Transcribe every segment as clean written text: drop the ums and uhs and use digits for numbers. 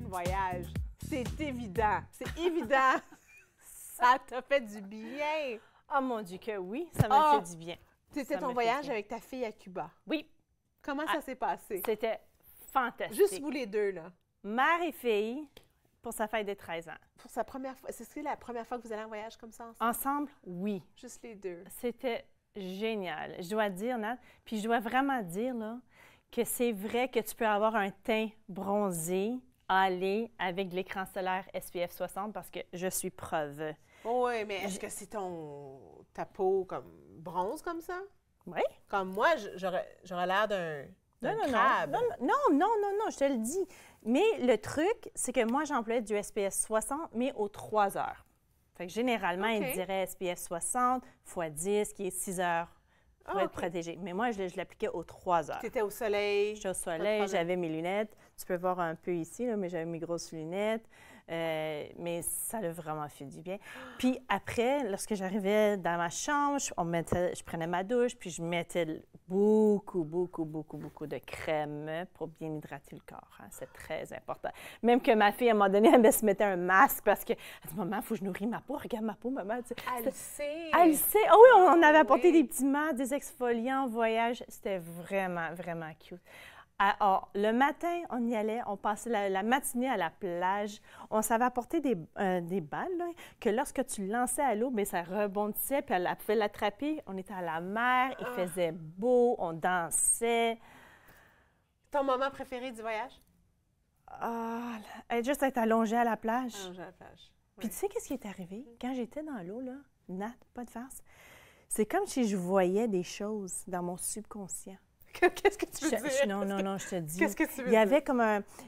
voyage. C'est évident. C'est évident. Ça t'a fait du bien. Oh mon Dieu que oui, ça m'a fait du bien. C'était Ça ton me fait voyage bien. avec ta fille à Cuba. Oui, Comment ça s'est passé? c'était fantastique. Juste vous les deux, là. Mère et fille pour sa fête de 13 ans. Pour sa première fois. C'est la première fois que vous allez en voyage comme ça ensemble? Ensemble, oui. Juste les deux. C'était génial. Je dois dire, Nat, puis je dois vraiment dire là, que c'est vrai que tu peux avoir un teint bronzé, aller avec de l'écran solaire SPF 60 parce que je suis preuve. Oui, mais est-ce que c'est ta peau comme bronze comme ça? Oui? Comme moi, j'aurais l'air d'un crabe. Non, je te le dis. Mais le truc, c'est que moi, j'emploie du SPF 60, mais aux 3 heures. Fait que généralement, OK. il dirait SPF 60 x 10, qui est 6 heures pour Ah, être OK. protégé. Mais moi, je l'appliquais aux 3 heures. Tu étais au soleil. J'étais au Pas de soleil, problème. j'avais mes lunettes. Tu peux voir un peu ici, là, mais j'avais mes grosses lunettes. Mais ça l'a vraiment fait du bien. Puis après, lorsque j'arrivais dans ma chambre, je prenais ma douche, puis je mettais beaucoup de crème pour bien hydrater le corps. Hein. C'est très important. Même que ma fille, à un moment donné, elle se mettait un masque parce qu'elle dit « Maman, il faut que je nourris ma peau. Regarde ma peau, maman. » Elle sait. Elle sait. Ah oui, on avait apporté oui. des petits masques, des exfoliants en voyage. C'était vraiment cute. Alors, le matin, on y allait, on passait la matinée à la plage. On savait apporter des balles là, que lorsque tu lançais à l'eau, bien, ça rebondissait, puis elle pouvait l'attraper. On était à la mer, il faisait beau, on dansait. Ton moment préféré du voyage? Juste être allongée à la plage. Allongée à la plage. Puis tu sais qu'est-ce qui est arrivé? Quand j'étais dans l'eau, là, Nat, pas de farce, c'est comme si je voyais des choses dans mon subconscient. Qu'est-ce que tu veux dire? Non, je te dis. Qu'est-ce que tu veux Il y avait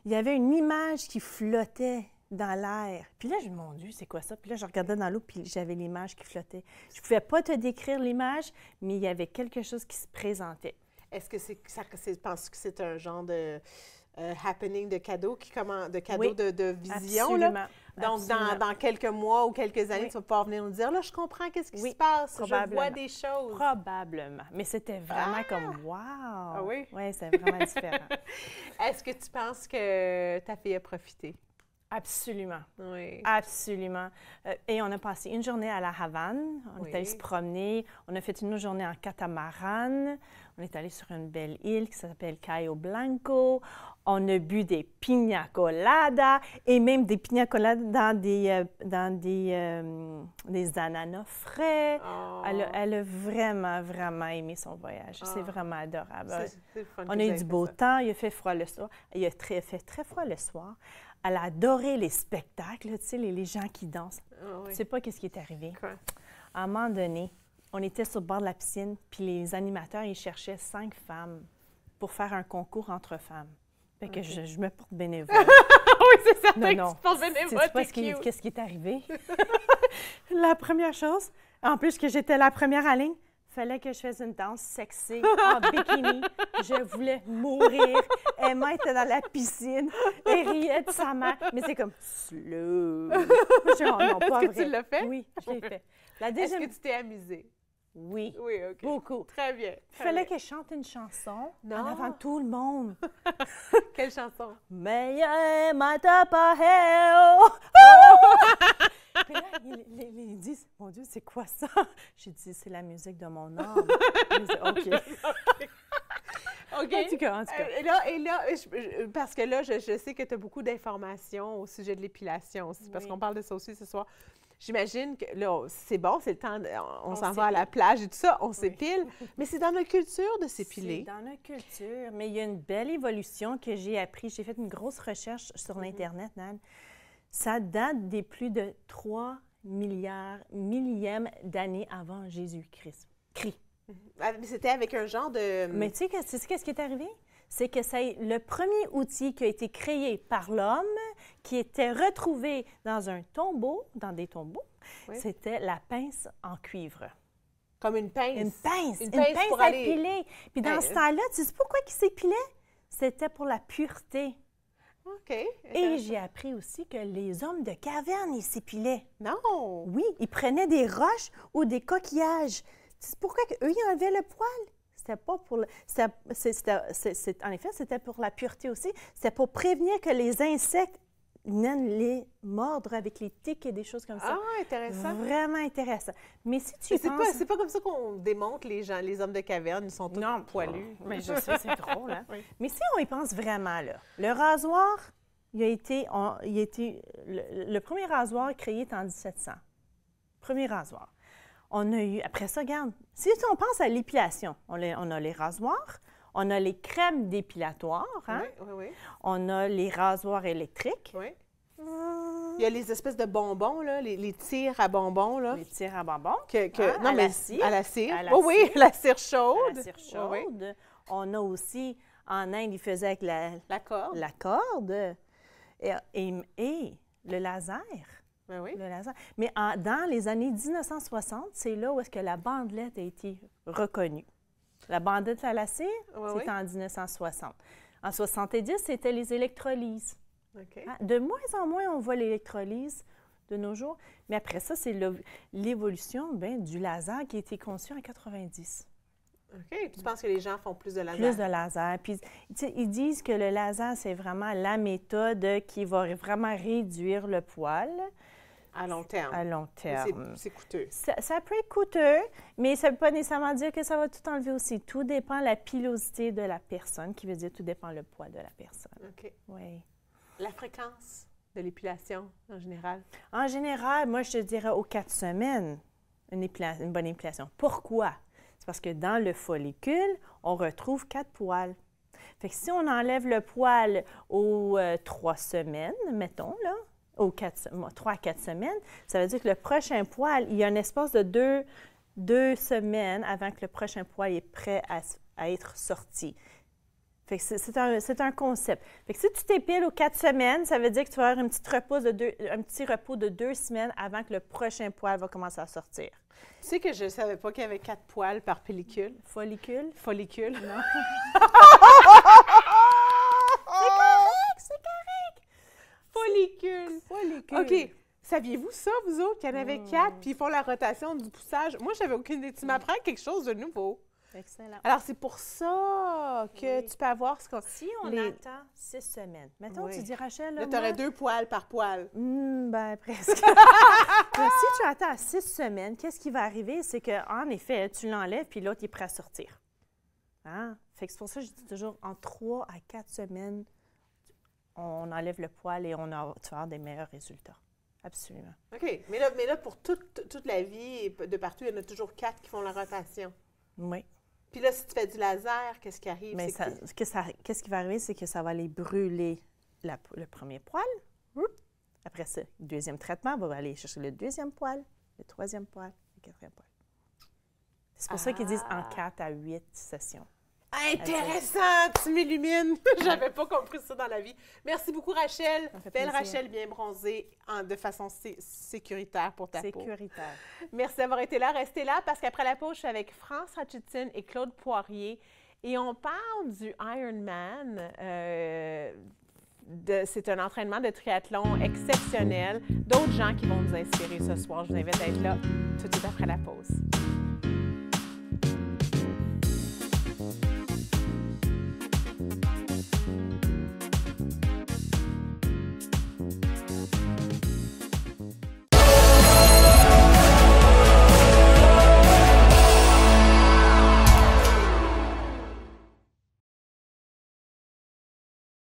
il y avait une image qui flottait dans l'air. Puis là, je me dis, mon Dieu, c'est quoi ça? Puis là, je regardais dans l'eau, puis j'avais l'image qui flottait. Je ne pouvais pas te décrire l'image, mais il y avait quelque chose qui se présentait. Est-ce que penses que c'est un genre de happening de cadeau Oui, de vision? Absolument. Là? Donc, absolument. dans quelques mois ou quelques années, Oui. tu vas pouvoir venir nous dire, là, je comprends qu'est-ce qui Oui, se passe, je probablement. vois des choses. Probablement. Mais c'était vraiment comme, wow! Ah oui? Oui, c'est vraiment différent. Est-ce que tu penses que ta fille a profité? Absolument. Oui. Absolument. Et on a passé une journée à la Havane. On Oui. est allé se promener. On a fait une autre journée en catamaran. On est allé sur une belle île qui s'appelle Cayo Blanco. On a bu des piña coladas et même des piña coladas dans des ananas frais. Oh. Elle a vraiment aimé son voyage. C'est vraiment adorable. C'est le fun que On vous a eu avez du fait beau ça. temps. Il a fait froid le soir. Il a fait très froid le soir. Elle a adoré les spectacles, tu sais, les gens qui dansent. Ah oui. Tu sais pas qu'est-ce qui est arrivé. Quoi? À un moment donné, on était sur le bord de la piscine, puis les animateurs, ils cherchaient 5 femmes pour faire un concours entre femmes. Fait que je me porte bénévole. oui, c'est certain Non, que non. tu penses bénévole, Sais-tu pas t'es cute. qu'est-ce qui est arrivé? La première chose, en plus que j'étais la première en ligne, fallait que je fasse une danse sexy en bikini. Je voulais mourir. Emma était dans la piscine. Elle riait de sa mère. Mais c'est comme slow. Genre, non, pas Est-ce que vrai. tu l'as fait? Oui, je l'ai fait. La Est-ce deuxième... que tu t'es amusée? Oui, Oui, OK. beaucoup. Très bien. Il très fallait bien. que je chante une chanson Non. en avant de tout le monde. Quelle chanson? Mais matapaheo. Puis là, ils disent, mon Dieu, c'est quoi ça? J'ai dit, c'est la musique de mon âme. Ils disent, OK. OK. En tout cas. Et là, parce que là, je sais que tu as beaucoup d'informations au sujet de l'épilation aussi, parce Oui. qu'on parle de ça aussi ce soir. J'imagine que là, c'est bon, c'est le temps, on s'en On va à la s'épile. plage et tout ça, on s'épile, mais c'est dans notre culture de s'épiler. C'est dans notre culture, mais il y a une belle évolution que j'ai appris. J'ai fait une grosse recherche sur l'Internet, Nan. Ça date des plus de 3 millièmes d'années avant Jésus-Christ. Ah, mais c'était avec un genre de... Mais tu sais, qu'est-ce qui est arrivé? C'est que c'est le premier outil qui a été créé par l'homme, qui était retrouvé dans un tombeau, dans des tombeaux, Oui. c'était la pince en cuivre. Comme une pince. Une pince Une pince pour à aller- épiler. Puis dans ce temps-là, tu sais pourquoi il s'épilait? C'était pour la pureté. OK. Et j'ai appris aussi que les hommes de caverne, ils s'épilaient. Non! Oui, ils prenaient des roches ou des coquillages. C'est pourquoi eux ils enlevaient le poil. C'était pas pour en effet, c'était pour la pureté aussi. C'était pour prévenir que les insectes viennent les mordre avec les tiques et des choses comme ça. Ah, intéressant. Vraiment intéressant. Mais si tu Mais y penses... c'est pas comme ça qu'on démonte les gens, les hommes de caverne, ils sont tous poilus. Mais je sais, c'est drôle, hein? Oui. Mais si on y pense vraiment, là, le rasoir, le premier rasoir créé est en 1700. Premier rasoir. On a eu, après ça, regarde, si on pense à l'épilation, on a les rasoirs, on a les crèmes dépilatoires, hein? Oui. On a les rasoirs électriques. Oui. Il y a les espèces de bonbons, là, les tirs à bonbons. Là, les tirs à bonbons. non, à mais la cire. À la cire. À la oui, cire. la cire chaude. La cire chaude. Oui. On a aussi, en Inde, ils faisaient avec La corde. la corde et le laser. Oui. Le laser. Mais dans les années 1960, c'est là où est-ce que la bandelette a été reconnue. La bandelette à la cire, c'était en 1960. En 70, c'était les électrolyses. OK. De moins en moins, on voit l'électrolyse de nos jours. Mais après ça, c'est l'évolution du laser qui a été conçu en 90. OK. Tu penses que les gens font plus de laser? Plus de laser. Puis, ils disent que le laser, c'est vraiment la méthode qui va vraiment réduire le poil. À long terme. À long terme. C'est coûteux. Ça peut être coûteux, mais ça ne veut pas nécessairement dire que ça va tout enlever aussi. Tout dépend de la pilosité de la personne, qui veut dire tout dépend le poids de la personne. OK. Oui. La fréquence de l'épilation, en général? En général, moi, je te dirais aux 4 semaines, une bonne épilation. Pourquoi? C'est parce que dans le follicule, on retrouve 4 poils. Fait que si on enlève le poil aux 3 semaines, mettons, là, aux 3 à 4 semaines, ça veut dire que le prochain poil, il y a un espace de 2 semaines avant que le prochain poil est prêt à être sorti. Fait que c'est un concept. Fait que si tu t'épiles aux 4 semaines, ça veut dire que tu vas avoir un petit repos de 2 semaines avant que le prochain poil va commencer à sortir. Tu sais que je ne savais pas qu'il y avait 4 poils par pellicule. Follicule? Follicule? Non. C'est correct! Follicule! Follicule. OK. Saviez-vous ça, vous autres, qu'il y en avait 4, puis ils font la rotation du poussage? Moi, j'avais aucune idée. Tu m'apprends quelque chose de nouveau. Excellent. Alors, c'est pour ça que tu peux avoir ce qu'on... Si on attend 6 semaines, mettons, tu dis, Rachel... Là, tu aurais 2 poils par poil. Ben, presque. Si tu attends 6 semaines, qu'est-ce qui va arriver? C'est qu'en effet, tu l'enlèves, puis l'autre, il est prêt à sortir. Hein? Fait que c'est pour ça que je dis toujours, en 3 à 4 semaines, on enlève le poil et tu vas avoir des meilleurs résultats. Absolument. OK. Mais là pour toute la vie, et de partout, il y en a toujours 4 qui font la rotation. Oui. Puis là, si tu fais du laser, qu'est-ce qui arrive? Mais qu'est-ce qui va arriver, c'est que ça va aller brûler le premier poil. Après ça, le deuxième traitement va aller chercher le deuxième poil, le troisième poil, le quatrième poil. C'est pour ça qu'ils disent en 4 à 8 sessions. Intéressant! Tu m'illumines! J'avais pas compris ça dans la vie. Merci beaucoup, Rachel. Belle Rachel, bien bronzée, de façon sécuritaire pour ta peau. Sécuritaire. Merci d'avoir été là. Restez là parce qu'après la pause, je suis avec France Hutchinson et Claude Poirier. Et on parle du Ironman. C'est un entraînement de triathlon exceptionnel. D'autres gens qui vont nous inspirer ce soir. Je vous invite à être là tout de suite après la pause.